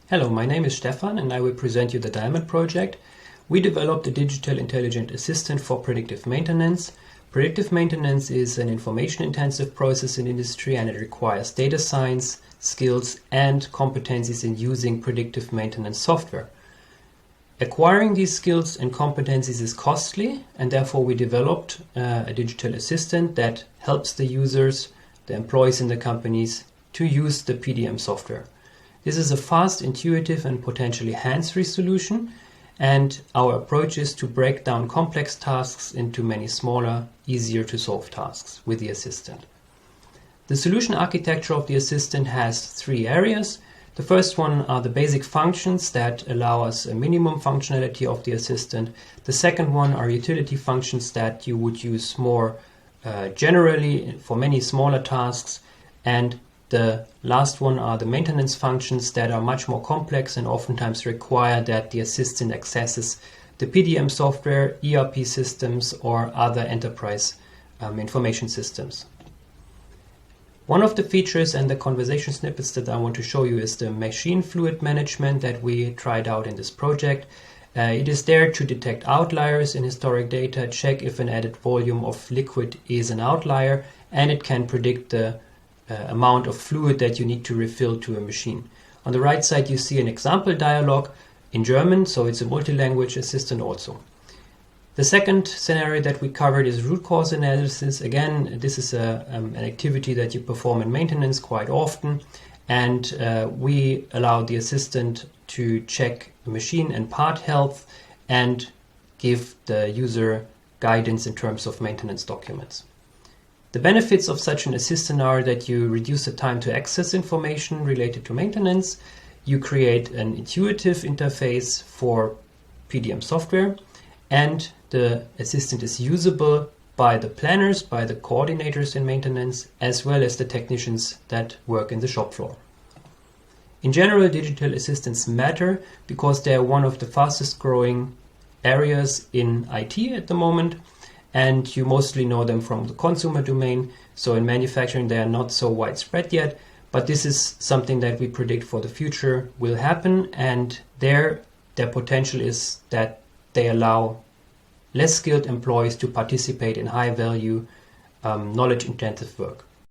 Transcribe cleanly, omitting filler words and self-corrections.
Hello, my name is Stefan and I will present you the Diamond project. We developed a digital intelligent assistant for predictive maintenance. Predictive maintenance is an information-intensive process in industry and it requires data science, skills and competencies in using predictive maintenance software. Acquiring these skills and competencies is costly, and therefore we developed a digital assistant that helps the users, the employees in the companies, to use the PDM software. This is a fast, intuitive and potentially hands-free solution, and our approach is to break down complex tasks into many smaller, easier to solve tasks with the assistant. The solution architecture of the assistant has three areas. The first one are the basic functions that allow us a minimum functionality of the assistant. The second one are utility functions that you would use more generally for many smaller tasks. And the last one are the maintenance functions that are much more complex and oftentimes require that the assistant accesses the PDM software, ERP systems or other enterprise information systems. One of the features and the conversation snippets that I want to show you is the machine fluid management that we tried out in this project. It is there to detect outliers in historic data, check if an added volume of liquid is an outlier, and it can predict the amount of fluid that you need to refill to a machine. On the right side you see an example dialog in German, so it's a multi-language assistant also. The second scenario that we covered is root cause analysis. Again, this is an activity that you perform in maintenance quite often, and we allow the assistant to check machine and part health and give the user guidance in terms of maintenance documents. The benefits of such an assistant are that you reduce the time to access information related to maintenance, you create an intuitive interface for PDM software, and the assistant is usable by the planners, by the coordinators in maintenance, as well as the technicians that work in the shop floor. In general, digital assistants matter because they are one of the fastest growing areas in IT at the moment, and you mostly know them from the consumer domain. So in manufacturing they are not so widespread yet, but this is something that we predict for the future will happen, and their potential is that they allow less skilled employees to participate in high value, knowledge intensive work.